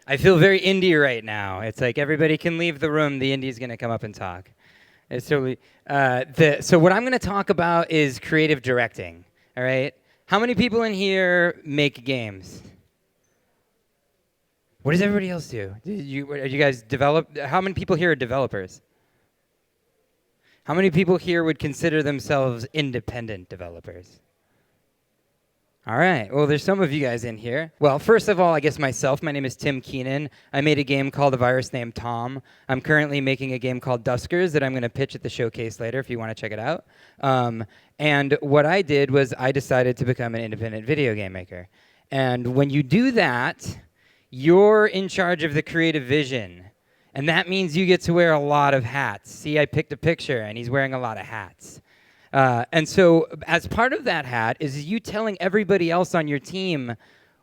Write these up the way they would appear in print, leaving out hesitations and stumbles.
I feel very indie right now. It's like everybody can leave the room. The indie's going to come up and talk. It's totally. So what I'm going to talk about is creative directing. All right. How many people in here make games? What does everybody else do? Are you guys develop? How many people here are developers? How many people here would consider themselves independent developers? All right. Well, there's some of you guys in here. Well, first of all, I guess myself. My name is Tim Keenan. I made a game called A Virus Named Tom. I'm currently making a game called Duskers that I'm going to pitch at the showcase later if you want to check it out. And what I did was I decided to become an independent video game maker. And when you do that, you're in charge of the creative vision. And that means you get to wear a lot of hats. See, I picked a picture, and he's wearing a lot of hats. And so as part of that hat is you telling everybody else on your team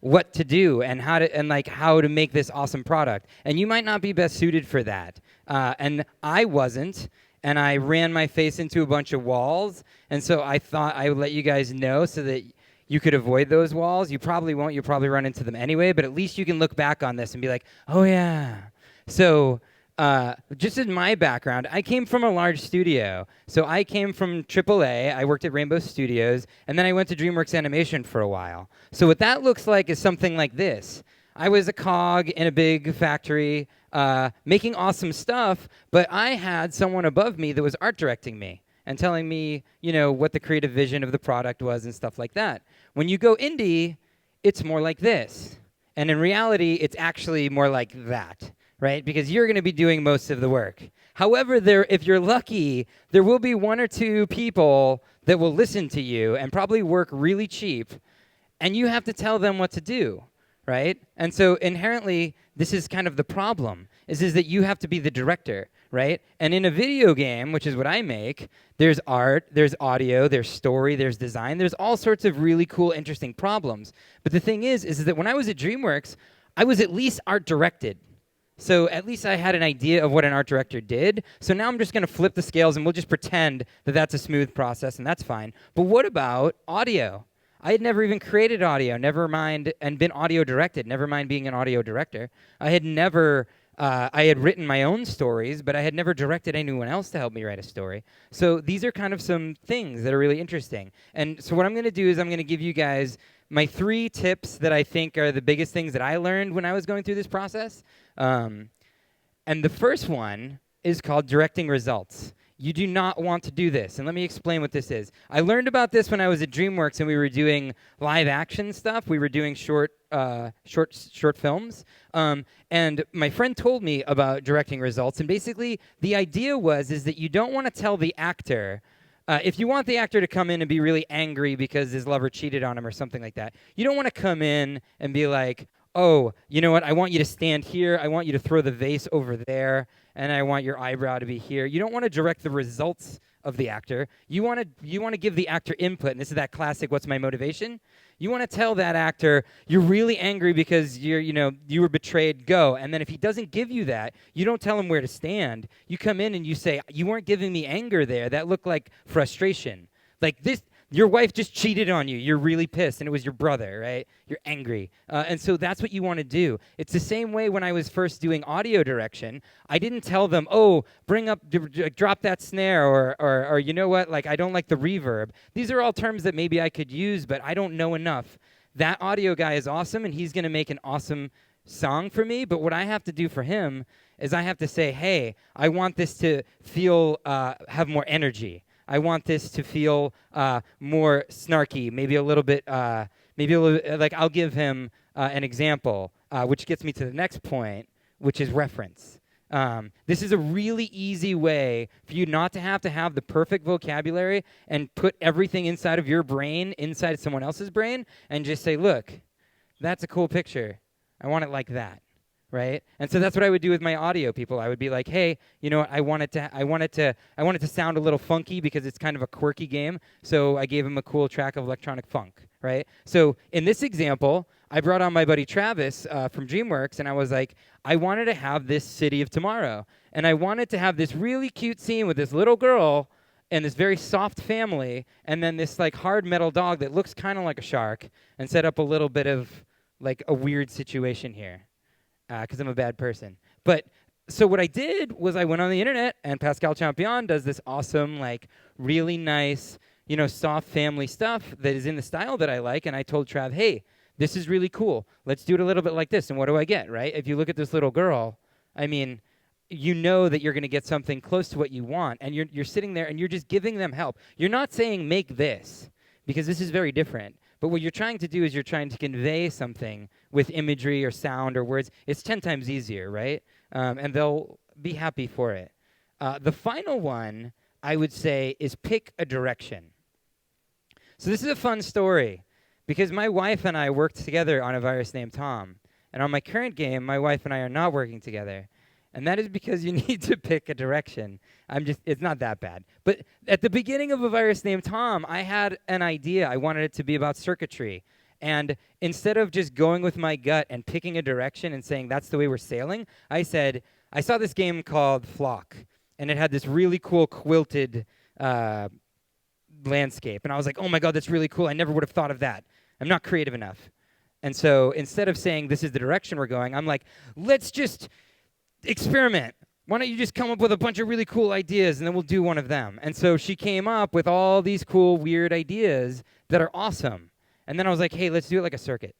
what to do and how to make this awesome product. And you might not be best suited for that. And I wasn't, and I ran my face into a bunch of walls. And so I thought I would let you guys know so that you could avoid those walls. You probably won't. You'll probably run into them anyway. But at least you can look back on this and be like, oh, yeah. So just in my background, I came from a large studio. So I came from AAA. I worked at Rainbow Studios. And then I went to DreamWorks Animation for a while. So what that looks like is something like this. I was a cog in a big factory making awesome stuff, but I had someone above me that was art directing me and telling me, what the creative vision of the product was and stuff like that. When you go indie, it's more like this. And in reality, it's actually more like that. Right? Because you're going to be doing most of the work. However, if you're lucky, there will be one or two people that will listen to you and probably work really cheap, and you have to tell them what to do, right? And so inherently, this is kind of the problem, is that you have to be the director, right? And in a video game, which is what I make, there's art, there's audio, there's story, there's design, there's all sorts of really cool, interesting problems. But the thing is that when I was at DreamWorks, I was at least art directed. So at least I had an idea of what an art director did. So now I'm just going to flip the scales and we'll just pretend that that's a smooth process and that's fine. But what about audio? I had never even created audio, never mind, and been audio directed, never mind being an audio director. I had written my own stories, but I had never directed anyone else to help me write a story. So these are kind of some things that are really interesting. And so what I'm going to do is I'm going to give you guys my 3 tips that I think are the biggest things that I learned when I was going through this process. And the first one is called directing results. You do not want to do this. And let me explain what this is. I learned about this when I was at DreamWorks and we were doing live action stuff. We were doing short films. And my friend told me about directing results. And basically, the idea is that you don't want to tell the actor, if you want the actor to come in and be really angry because his lover cheated on him or something like that, you don't want to come in and be like, oh, you know what, I want you to stand here, I want you to throw the vase over there, and I want your eyebrow to be here. You don't want to direct the results of the actor. You want to give the actor input, and this is that classic, what's my motivation? You want to tell that actor, you're really angry because you were betrayed, go. And then if he doesn't give you that, you don't tell him where to stand. You come in and you say, you weren't giving me anger there. That looked like frustration. Like this, your wife just cheated on you. You're really pissed, and it was your brother, right? You're angry. And so that's what you want to do. It's the same way when I was first doing audio direction. I didn't tell them, oh, drop that snare, or you know what, like I don't like the reverb. These are all terms that maybe I could use, but I don't know enough. That audio guy is awesome, and he's going to make an awesome song for me, but what I have to do for him is I have to say, hey, I want this to feel, have more energy. I want this to feel more snarky, maybe a little bit, like I'll give him an example, which gets me to the next point, which is reference. This is a really easy way for you not to have the perfect vocabulary and put everything inside of your brain, inside someone else's brain, and just say, look, that's a cool picture. I want it like that. Right? And so that's what I would do with my audio people. I would be like, hey, you know what, I want it to sound a little funky because it's kind of a quirky game. So I gave him a cool track of electronic funk, right? So in this example, I brought on my buddy Travis from DreamWorks, and I was like, I wanted to have this City of Tomorrow. And I wanted to have this really cute scene with this little girl and this very soft family, and then this like hard metal dog that looks kind of like a shark, and set up a little bit of like a weird situation here. because I'm a bad person. But so what I did was I went on the internet, and Pascal Champion does this awesome, like, really nice, soft family stuff that is in the style that I like. And I told Trav, hey, this is really cool. Let's do it a little bit like this. And what do I get, right? If you look at this little girl, I mean, you know that you're going to get something close to what you want. And you're sitting there, and you're just giving them help. You're not saying make this, because this is very different. But what you're trying to do is you're trying to convey something with imagery or sound or words. It's 10 times easier, right? And they'll be happy for it. The final one, I would say, is pick a direction. So this is a fun story, because my wife and I worked together on a virus named Tom. And on my current game, my wife and I are not working together. And that is because you need to pick a direction. It's not that bad. But at the beginning of a virus named Tom, I had an idea. I wanted it to be about circuitry. And instead of just going with my gut and picking a direction and saying that's the way we're sailing, I said, I saw this game called Flock, and it had this really cool quilted landscape. And I was like, oh my God, that's really cool. I never would have thought of that. I'm not creative enough. And so instead of saying this is the direction we're going, I'm like, let's just experiment. Why don't you just come up with a bunch of really cool ideas, and then we'll do one of them. And so she came up with all these cool, weird ideas that are awesome. And then I was like, hey, let's do it like a circuit.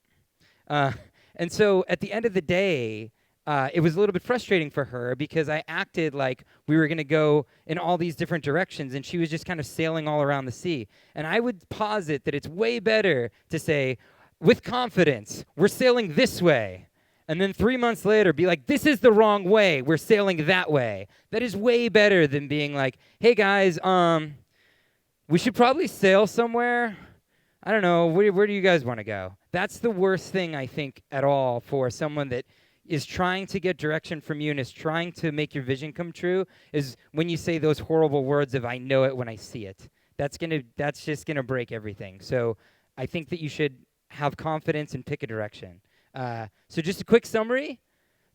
And so at the end of the day, it was a little bit frustrating for her, because I acted like we were going to go in all these different directions, and she was just kind of sailing all around the sea. And I would posit that it's way better to say, with confidence, we're sailing this way. And then 3 months later, be like, this is the wrong way. We're sailing that way. That is way better than being like, hey, guys, we should probably sail somewhere. I don't know. Where do you guys want to go? That's the worst thing, I think, at all for someone that is trying to get direction from you and is trying to make your vision come true, is when you say those horrible words of I know it when I see it. That's just going to break everything. So I think that you should have confidence and pick a direction. So just a quick summary.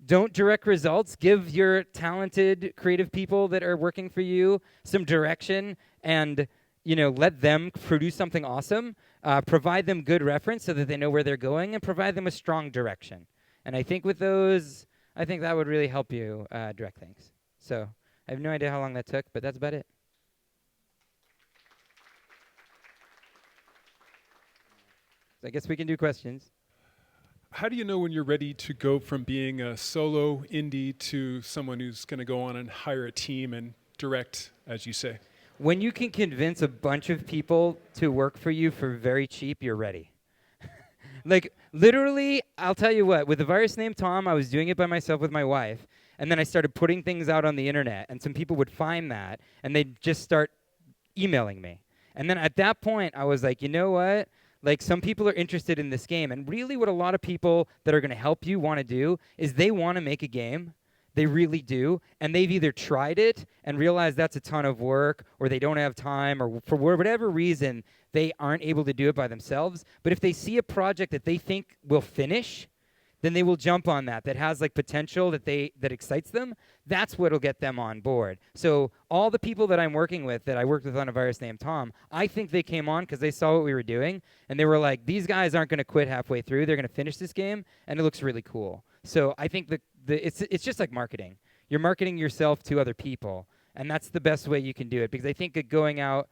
Don't direct results. Give your talented, creative people that are working for you some direction, and let them produce something awesome. Provide them good reference so that they know where they're going, and provide them a strong direction. And I think with those, I think that would really help you direct things. So I have no idea how long that took, but that's about it. So I guess we can do questions. How do you know when you're ready to go from being a solo indie to someone who's going to go on and hire a team and direct, as you say? When you can convince a bunch of people to work for you for very cheap, you're ready. Like, literally, I'll tell you what, with a virus named Tom, I was doing it by myself with my wife, and then I started putting things out on the internet, and some people would find that, and they'd just start emailing me. And then at that point, I was like, you know what? Like, some people are interested in this game, and really what a lot of people that are going to help you want to do is they want to make a game. They really do, and they've either tried it and realized that's a ton of work, or they don't have time, or for whatever reason, they aren't able to do it by themselves. But if they see a project that they think will finish, then they will jump on that has like potential that excites them. That's what'll get them on board. So all the people that I'm working with, that I worked with on a virus named Tom, I think they came on because they saw what we were doing, and they were like, these guys aren't going to quit halfway through. They're going to finish this game, and it looks really cool. So I think it's just like marketing. You're marketing yourself to other people, and that's the best way you can do it, because I think that going out,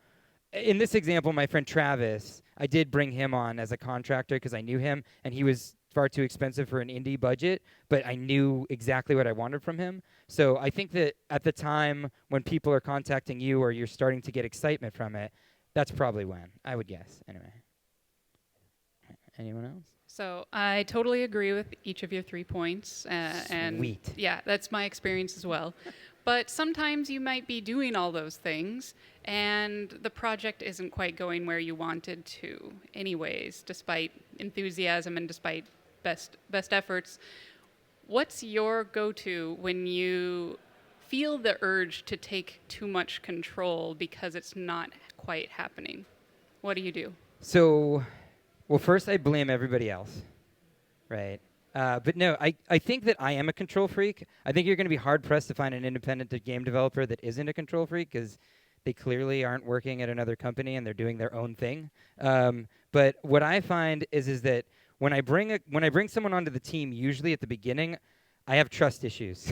in this example, my friend Travis, I did bring him on as a contractor because I knew him, and he was far too expensive for an indie budget, but I knew exactly what I wanted from him. So I think that at the time when people are contacting you or you're starting to get excitement from it, that's probably when, I would guess. Anyway. Anyone else? So I totally agree with each of your 3 points. And yeah, that's my experience as well. But sometimes you might be doing all those things, and the project isn't quite going where you wanted to anyways, despite enthusiasm and despite best efforts. What's your go-to when you feel the urge to take too much control because it's not quite happening? What do you do? So, well, first I blame everybody else, right? But no, I think that I am a control freak. I think you're going to be hard-pressed to find an independent game developer that isn't a control freak, because they clearly aren't working at another company and they're doing their own thing. But what I find is that when I bring someone onto the team, usually at the beginning, I have trust issues.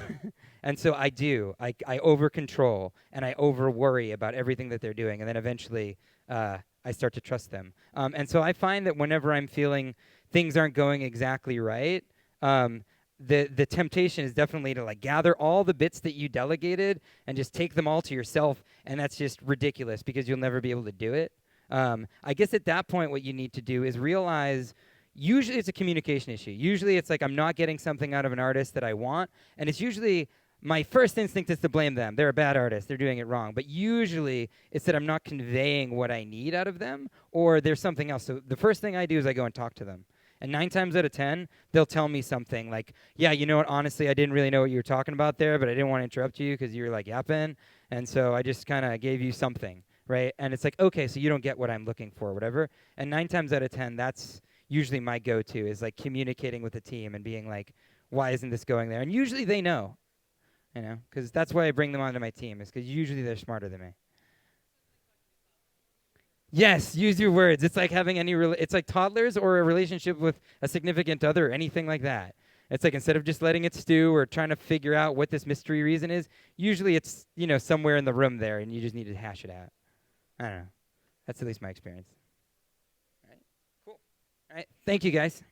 And so I do. I over control and I over worry about everything that they're doing. And then eventually I start to trust them. And so I find that whenever I'm feeling things aren't going exactly right, the temptation is definitely to like gather all the bits that you delegated and just take them all to yourself. And that's just ridiculous because you'll never be able to do it. I guess at that point, what you need to do is realize usually it's a communication issue. Usually it's like I'm not getting something out of an artist that I want. And it's usually my first instinct is to blame them. They're a bad artist. They're doing it wrong. But usually it's that I'm not conveying what I need out of them or there's something else. So the first thing I do is I go and talk to them. And 9 times out of 10, they'll tell me something like, yeah, you know what, honestly, I didn't really know what you were talking about there, but I didn't want to interrupt you because you were like yapping. And so I just kind of gave you something, right? And it's like, okay, so you don't get what I'm looking for, whatever. And 9 times out of 10, that's usually my go-to is like communicating with the team and being like, why isn't this going there? And usually they know, because that's why I bring them onto my team is because usually they're smarter than me. Yes, use your words. It's like having it's like toddlers or a relationship with a significant other, anything like that. It's like instead of just letting it stew or trying to figure out what this mystery reason is, usually it's, somewhere in the room there and you just need to hash it out. I don't know. That's at least my experience. All right. Cool. All right. Thank you, guys.